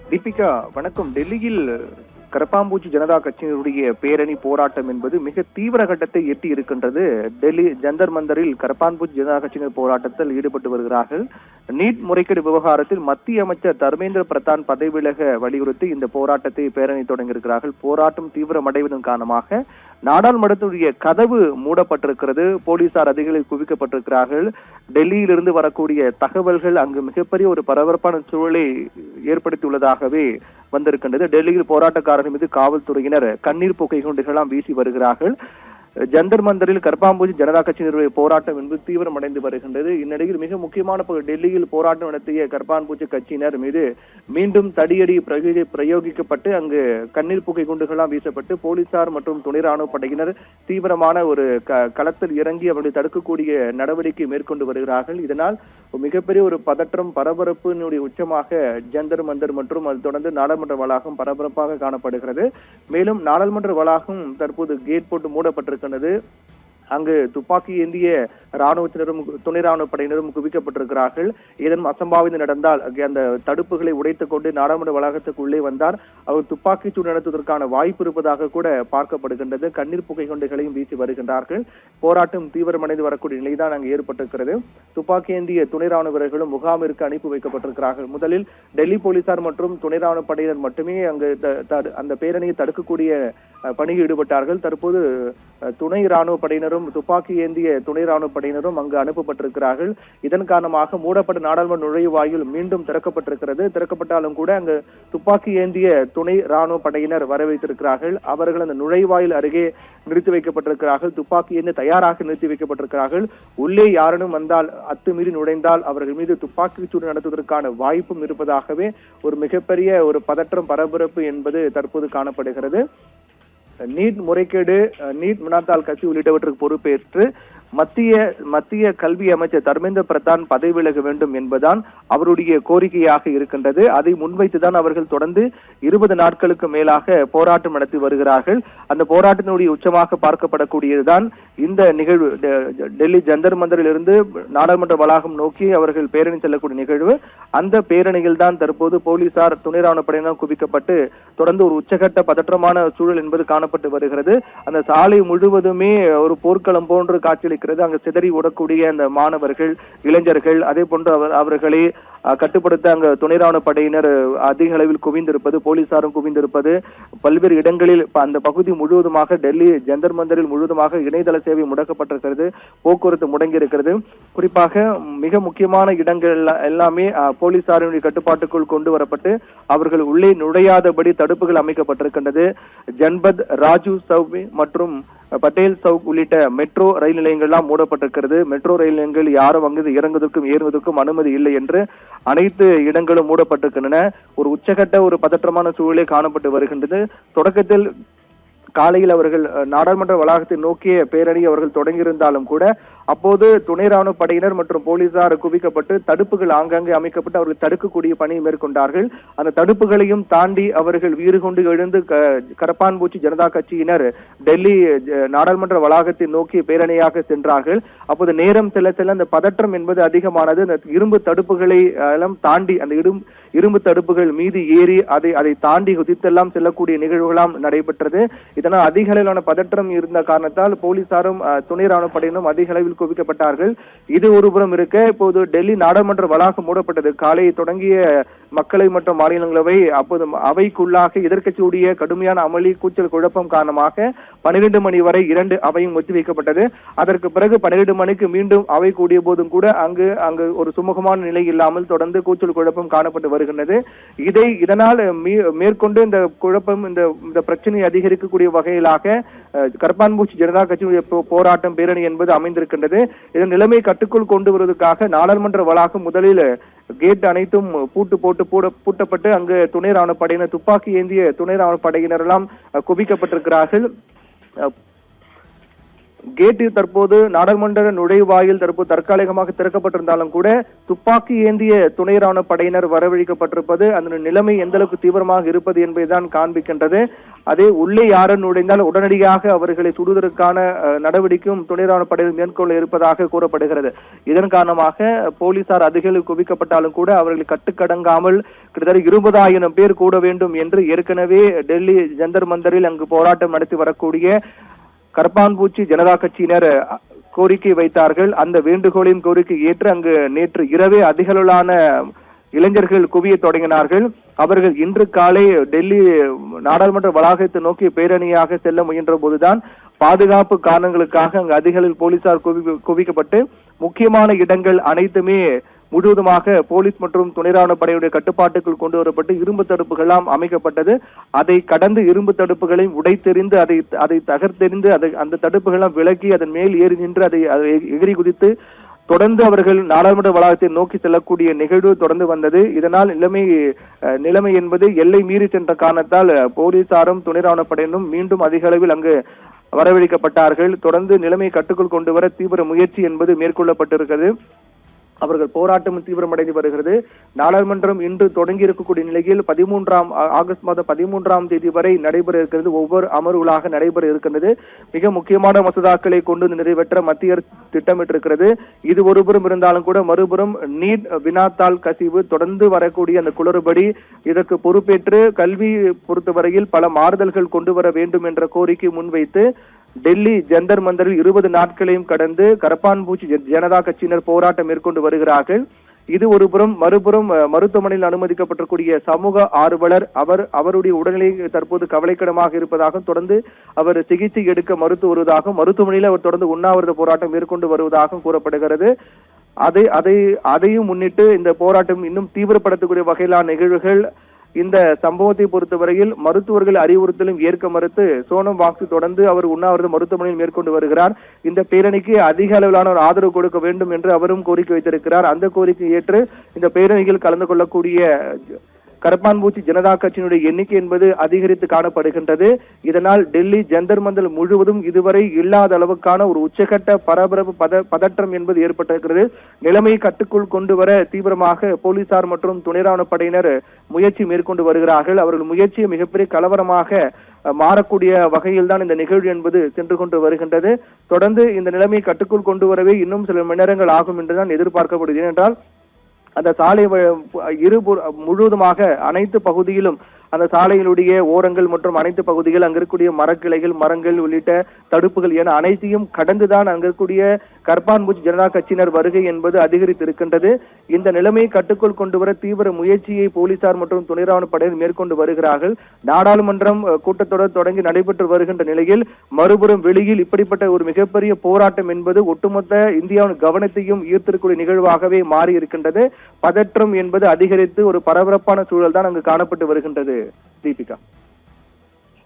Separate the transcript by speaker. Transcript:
Speaker 1: தீபிகா வணக்கம். டெல்லியில் கரப்பாம்பூச்சி ஜனதா கட்சியினுடைய பேரணி போராட்டம் என்பது மிக தீவிர கட்டத்தை எட்டி இருக்கின்றது. டெல்லி ஜந்தர் மந்தரில் கரப்பான்பூச்சி ஜனதா கட்சியினர் போராட்டத்தில் ஈடுபட்டு வருகிறார்கள். நீட் முறைகேடு விவகாரத்தில் மத்திய அமைச்சர் தர்மேந்திர பிரதான் பதவி விலக வலியுறுத்தி இந்த போராட்டத்தை பேரணி தொடங்கியிருக்கிறார்கள். போராட்டம் தீவிரமடைவதன் காரணமாக நாடாளுமன்றத்துடைய கதவு மூடப்பட்டிருக்கிறது. போலீசார் அதிகாரிகள் குவிக்கப்பட்டிருக்கிறார்கள். டெல்லியிலிருந்து வரக்கூடிய தகவல்கள் அங்கு மிகப்பெரிய ஒரு பரபரப்பான சூழலை ஏற்படுத்தியுள்ளதாகவே வந்திருக்கின்றது. டெல்லியில் போராட்டக்காரர்கள் மீது காவல்துறையினர் கண்ணீர் புகை குண்டுகளாம் வீசி வருகிறார்கள். ஜந்தர் மந்தரில் கரப்பாம்பூச்சி ஜனதா கட்சியினருடைய போராட்டம் என்பது தீவிரமடைந்து வருகின்றது. இந்நிலையில் மிக முக்கியமான டெல்லியில் போராட்டம் நடத்திய கரப்பான்பூச்சி கட்சியினர் மீது மீண்டும் தடியடி பிரயோகிக்கப்பட்டு அங்கு கண்ணீர் புகை குண்டுகளாம் வீசப்பட்டு போலீசார் மற்றும் துணை ராணுவ படையினர் தீவிரமான ஒரு களத்தில் இறங்கி அவர்களை தடுக்கக்கூடிய நடவடிக்கை மேற்கொண்டு வருகிறார்கள். இதனால் மிகப்பெரிய ஒரு பதற்றம் பரபரப்பினுடைய உச்சமாக ஜந்தர் மந்தர் மற்றும் அது தொடர்ந்து நாடாளுமன்ற வளாகம் பரபரப்பாக காணப்படுகிறது. மேலும் நாடாளுமன்ற வளாகம் தற்போது கேட் போட்டு மூடப்பட்டிருக்கிறது. அங்கு துப்பாக்கி ஏந்திய ராணுவத்தினரும் துணை ராணுவ படையினரும் குவிக்கப்பட்டிருக்கிறார்கள். ஏதேனும் அசம்பாவிதம் நடந்தால் அந்த தடுப்புகளை உடைத்துக் கொண்டு நாடாளுமன்ற வளாகத்துக்குள்ளே வந்தார் அவர் துப்பாக்கி சூடு நடத்துவதற்கான வாய்ப்பு இருப்பதாக கூட பார்க்கப்படுகின்றது. கண்ணீர் புகை குண்டுகளையும் வீசி வருகின்றார்கள். போராட்டம் தீவிரமடைந்து வரக்கூடிய நிலைதான் அங்கு ஏற்பட்டிருக்கிறது. துப்பாக்கி ஏந்திய துணை ராணுவ வீரர்களும் முகாமிற்கு அனுப்பி வைக்கப்பட்டிருக்கிறார்கள். முதலில் டெல்லி போலீசார் மற்றும் துணை ராணுவ படையினர் மட்டுமே அங்கு அந்த பேரணியை தடுக்கக்கூடிய பணியில் ஈடுபட்டார்கள். தற்போது துணை ராணுவ படையினரும் துப்பாக்கி ஏந்திய துணை ராணுவ படையினரும் அங்கு அனுப்பப்பட்டிருக்கிறார்கள். இதன் காரணமாக மூடப்பட்ட நாடாளுமன்ற நுழைவாயில் மீண்டும் திறக்கப்பட்டிருக்கிறது. திறக்கப்பட்டாலும் கூட அங்கு துப்பாக்கி ஏந்திய துணை ராணுவ படையினர் வரவைத்திருக்கிறார்கள். அவர்கள் அந்த நுழைவாயில் அருகே நிறுத்தி வைக்கப்பட்டிருக்கிறார்கள். துப்பாக்கி ஏந்தி தயாராக நிறுத்தி வைக்கப்பட்டிருக்கிறார்கள். உள்ளே யாரேனும் வந்தால் அத்துமீறி நுழைந்தால் அவர்கள் மீது துப்பாக்கி சூடு நடத்துவதற்கான வாய்ப்பும் இருப்பதாகவே ஒரு மிகப்பெரிய ஒரு பதற்றம் பரபரப்பு என்பது தற்போது காணப்படுகிறது. நீட் முறைகேடு நீட் வினாத்தாள் கட்சி உள்ளிட்டவற்றுக்கு பொறுப்பேற்று மத்திய கல்வி அமைச்சர் தர்மேந்திர பிரதான் பதவி விலக வேண்டும் என்பதுதான் அவருடைய கோரிக்கையாக இருக்கின்றது. அதை முன்வைத்துதான் அவர்கள் தொடர்ந்து 20 நாட்களுக்கு மேலாக போராட்டம் நடத்தி வருகிறார்கள். அந்த போராட்டத்தினுடைய உச்சமாக பார்க்கப்படக்கூடியதுதான் இந்த நிகழ்வு. டெல்லி ஜந்தர் மந்தரில் இருந்து நாடாளுமன்ற வளாகம் நோக்கி அவர்கள் பேரணி செல்லக்கூடிய நிகழ்வு. அந்த பேரணியில் தான் தற்போது போலீசார் துணை ராணுவ படையினர் குவிக்கப்பட்டு தொடர்ந்து ஒரு உச்சகட்ட பதற்றமான சூழல் என்பது காணப்பட்டு வருகிறது. அந்த சாலை முழுவதுமே ஒரு போர்க்களம் போன்று காட்சியளிக்கிறது. அங்கு சிதறி ஓடக்கூடிய அந்த மாணவர்கள் இளைஞர்கள் அதே போன்று அவர்களை கட்டுப்படுத்த அங்கு துணை ராணுவ படையினர் அதிக அளவில் குவிந்திருப்பது போலீசாரும் குவிந்திருப்பது பல்வேறு இடங்களில் அந்த பகுதி முழுவதுமாக டெல்லி ஜந்தர் மந்தரில் முழுவதுமாக இணையதள சேவை முடக்கப்பட்டிருக்கிறது. போக்குவரத்து முடங்கி இருக்கிறது. குறிப்பாக மிக முக்கியமான இடங்கள் எல்லாமே போலீசாரினுடைய கட்டுப்பாட்டுக்குள் கொண்டு வரப்பட்டு அவர்கள் உள்ளே நுழையாதபடி தடுப்புகள் அமைக்கப்பட்டிருக்கின்றது. ஜன்பத் ராஜு சௌக் மற்றும் பட்டேல் சவுக் உள்ளிட்ட மெட்ரோ ரயில் நிலையங்கள் எல்லாம் மூடப்பட்டிருக்கிறது. மெட்ரோ ரயில் நிலையங்கள் யாரும் அங்கு இறங்குவதற்கும் ஏறுவதற்கும் அனுமதி இல்லை என்று அனைத்து இடங்களும் மூடப்பட்டிருக்கின்றன. ஒரு உச்சகட்ட ஒரு பதற்றமான சூழலே காணப்பட்டு வருகின்றது. தொடக்கத்தில் காலையில் அவர்கள் நாடாளுமன்ற வளாகத்தை நோக்கிய பேரணி அவர்கள் தொடங்கியிருந்தாலும் கூட அப்போது துணை ராணுவ படையினர் மற்றும் போலீசார் குவிக்கப்பட்டு தடுப்புகள் ஆங்காங்கே அமைக்கப்பட்டு அவர்கள் தடுக்கக்கூடிய பணியை மேற்கொண்டார்கள். அந்த தடுப்புகளையும் தாண்டி அவர்கள் வீறு கொண்டு எழுந்து கரப்பான்பூச்சி ஜனதா கட்சியினர் டெல்லி நாடாளுமன்ற வளாகத்தை நோக்கிய பேரணியாக சென்றார்கள். அப்போது நேரம் செல்ல செல்ல அந்த பதற்றம் என்பது அதிகமானது. அந்த இரும்பு தடுப்புகளை எல்லாம் தாண்டி அந்த இரும்பு தடுப்புகள் மீது ஏறி அதை தாண்டி குதித்தெல்லாம் செல்லக்கூடிய நிகழ்வுகளாம் நடைபெற்றது. இதனால் அதிக அளவிலான பதற்றம் இருந்த காரணத்தால் போலீசாரும் துணை ராணுவ படையினரும் அதிக அளவில் குவிக்கப்பட்டார்கள். இது ஒருபுறம் இருக்க இப்போது டெல்லி நாடாளுமன்ற வளாகம் மூடப்பட்டது. காலை தொடங்கிய மக்களை மற்றும் மாநிலங்களவை அப்போது அவைக்குள்ளாக எதிர்க்கட்சியுடைய கடுமையான அமளி கூச்சல் குழப்பம் காரணமாக 12 மணி வரை 2 அவையும் ஒத்திவைக்கப்பட்டது. அதற்கு பிறகு 12 மணிக்கு மீண்டும் அவை கூடிய போதும் கூட அங்கு ஒரு சுமூகமான நிலை இல்லாமல் தொடர்ந்து கூச்சல் குழப்பம் காணப்பட்டு வருகின்றது. இதனால் மேற்கொண்டு இந்த குழப்பம் இந்த பிரச்சனை அதிகரிக்கக்கூடிய வகையிலாக கரப்பான்பூச்சி ஜனதா கட்சியுடைய போராட்டம் பேரணி என்பது அமைந்திருக்கின்றது. இதன் நிலைமை கட்டுக்குள் கொண்டு வருவதற்காக நாடாளுமன்ற வளாகம் முதலில் கேட் அனைத்தும் பூட்டப்பட்டு அங்கு துணை ராணுவ படையினர் துப்பாக்கி ஏந்திய துணை ராணுவ படையினர் எல்லாம் குவிக்கப்பட்டிருக்கிறார்கள். கேட்டில் தற்போது நாடாளுமன்ற நுழைவாயில் தற்போது தற்காலிகமாக திறக்கப்பட்டிருந்தாலும் கூட துப்பாக்கி ஏந்திய துணை ராணுவ படையினர் வரவழைக்கப்பட்டிருப்பது அந்த நிலைமை எந்த அளவுக்கு தீவிரமாக இருப்பது என்பதைதான் காண்பிக்கின்றது. அதே உள்ளே யாரும் நுழைந்தால் உடனடியாக அவர்களை சுடுவதற்கான நடவடிக்கையும் துணை ராணுவ படையினர் மேற்கொள்ள இருப்பதாக கூறப்படுகிறது. இதன் காரணமாக போலீசார் அதிகளவில் குவிக்கப்பட்டாலும் கூட அவர்களை கட்டுக்கடங்காமல் கிட்டத்தட்ட 20,000 பேர் கூட வேண்டும் என்று ஏற்கனவே டெல்லி ஜந்தர் மந்தரில் அங்கு போராட்டம் நடத்தி வரக்கூடிய கரப்பான்பூச்சி ஜனதா கட்சியினர் கோரிக்கை வைத்தார்கள். அந்த வேண்டுகோளையும் கோரிக்கை ஏற்று அங்கு நேற்று இரவே அதிகளவிலான இளைஞர்கள் குவிய தொடங்கினார்கள். அவர்கள் இன்று காலை டெல்லி நாடாளுமன்ற வளாகத்தை நோக்கி பேரணியாக செல்ல முயன்ற போதுதான் பாதுகாப்பு காரணங்களுக்காக அங்கு அதிகளவில் போலீசார் குவிக்கப்பட்டு முக்கியமான இடங்கள் அனைத்துமே முழுவதுமாக போலீஸ் மற்றும் துணை ராணுவ படையுடைய கட்டுப்பாட்டுக்குள் கொண்டு வரப்பட்டு இரும்பு தடுப்புகளாம் அமைக்கப்பட்டது. அதை கடந்து இரும்பு தடுப்புகளை உடைத்தெறிந்து அதை தகர்த்தெறிந்து அந்த தடுப்புகளாம் விலக்கி அதன் மேல் ஏறி நின்று அதை எகிரி குதித்து தொடர்ந்து அவர்கள் நாடாளுமன்ற வளாகத்தை நோக்கி செல்லக்கூடிய நிகழ்வு தொடர்ந்து வந்தது. இதனால் நிலைமை என்பது எல்லை மீறி சென்ற காரணத்தால் போலீசாரும் துணை ராணுவ படையினரும் மீண்டும் அதிக அளவில் அங்கு வரவழைக்கப்பட்டார்கள். தொடர்ந்து நிலைமையை கட்டுக்குள் கொண்டு வர தீவிர முயற்சி என்பது மேற்கொள்ளப்பட்டிருக்கிறது. அவர்கள் போராட்டம் தீவிரமடைந்து வருகிறது. நாடாளுமன்றம் இன்று தொடங்கி இருக்கக்கூடிய நிலையில் ஆகஸ்ட் மாதம் 13ஆம் தேதி வரை நடைபெற இருக்கிறது. ஒவ்வொரு அமர்வுகளாக நடைபெற இருக்கின்றது. மிக முக்கியமான மசோதாக்களை கொண்டு நிறைவேற்ற மத்திய அரசு திட்டமிட்டிருக்கிறது. இது ஒருபுறம் இருந்தாலும் கூட மறுபுறம் நீட் வினாத்தாள் கசிவு தொடர்ந்து வரக்கூடிய அந்த குளறுபடி இதற்கு பொறுப்பேற்று கல்வி பொறுத்தவரையில் பல மாறுதல்கள் கொண்டு வர வேண்டும் என்ற கோரிக்கை முன்வைத்து டெல்லி ஜந்தர் மந்தரில் 20 நாட்களையும் கடந்து கரப்பான்பூச்சி ஜனதா கட்சியினர் போராட்டம் மேற்கொண்டு வருகிறார்கள். இது ஒருபுறம், மறுபுறம் மருத்துவமனையில் அனுமதிக்கப்பட்டிருக்கூடிய சமூக ஆர்வலர் அவருடைய உடல்நிலை தற்போது கவலைக்கிடமாக இருப்பதாகவும் தொடர்ந்து அவர் சிகிச்சை எடுக்க மறுத்து வருவதாகவும் மருத்துவமனையில் அவர் தொடர்ந்து உண்ணாவிரத போராட்டம் மேற்கொண்டு வருவதாகவும் கூறப்படுகிறது. அதையும் முன்னிட்டு இந்த போராட்டம் இன்னும் தீவிரப்படுத்தக்கூடிய வகையிலான நிகழ்வுகள் இந்த சம்பவத்தை பொறுத்தவரையில் மருத்துவர்கள் அறிவுறுத்தலும் ஏற்க மறுத்து சோனம் வாங்சு தொடர்ந்து அவர் உண்ணாவிரத மருத்துவமனையில் மேற்கொண்டு வருகிறார். இந்த பேரணிக்கு அதிக அளவிலான ஒரு ஆதரவு கொடுக்க வேண்டும் என்று அவரும் கோரிக்கை வைத்திருக்கிறார். அந்த கோரிக்கை ஏற்று இந்த பேரணியில் கலந்து கொள்ளக்கூடிய கரப்பான்பூச்சி ஜனதா கட்சியினுடைய எண்ணிக்கை என்பது அதிகரித்து காணப்படுகின்றது. இதனால் டெல்லி ஜந்தர் மந்தர் முழுவதும் இதுவரை இல்லாத அளவுக்கான ஒரு உச்சகட்ட பரபரப்பு பதற்றம் என்பது ஏற்பட்டிருக்கிறது. நிலைமையை கட்டுக்குள் கொண்டு வர தீவிரமாக போலீசார் மற்றும் துணை ராணுவ படையினர் முயற்சி மேற்கொண்டு வருகிறார்கள். அவர்கள் முயற்சியை மிகப்பெரிய கலவரமாக மாறக்கூடிய வகையில் தான் இந்த நிகழ்வு என்பது சென்று கொண்டு வருகின்றது. தொடர்ந்து இந்த நிலைமையை கட்டுக்குள் கொண்டு வரவே இன்னும் சில மணி நேரங்கள் ஆகும் என்றுதான் எதிர்பார்க்கப்படுகிறது. ஏனென்றால் அந்த சாலை முழுவதுமாக அனைத்து பகுதியிலும் அந்த சாலையினுடைய ஓரங்கள் மற்றும் அனைத்து பகுதிகள் அங்க இருக்கக்கூடிய மரக்கிளைகள், மரங்கள் உள்ளிட்ட தடுப்புகள் என அனைத்தையும் கடந்துதான் அங்க இருக்கக்கூடிய கரப்பான்பூச்சி ஜனதா கட்சியினர் வருகை என்பது அதிகரித்திருக்கின்றது. இந்த நிலைமையை கட்டுக்குள் கொண்டு வர தீவிர முயற்சியை போலீசார் மற்றும் துணை ராணுவ படையினர் மேற்கொண்டு வருகிறார்கள். நாடாளுமன்றம் கூட்டத்தொடர் தொடங்கி நடைபெற்று வருகின்ற நிலையில் மறுபுறம் வெளியில் இப்படிப்பட்ட ஒரு மிகப்பெரிய போராட்டம் என்பது ஒட்டுமொத்த இந்தியாவின் கவனத்தையும் ஈர்த்திருக்கூடிய நிகழ்வாகவே மாறி இருக்கின்றது. பதற்றம் என்பது அதிகரித்து ஒரு பரபரப்பான சூழல் தான் அங்கு காணப்பட்டு வருகின்றது. தீபிகா.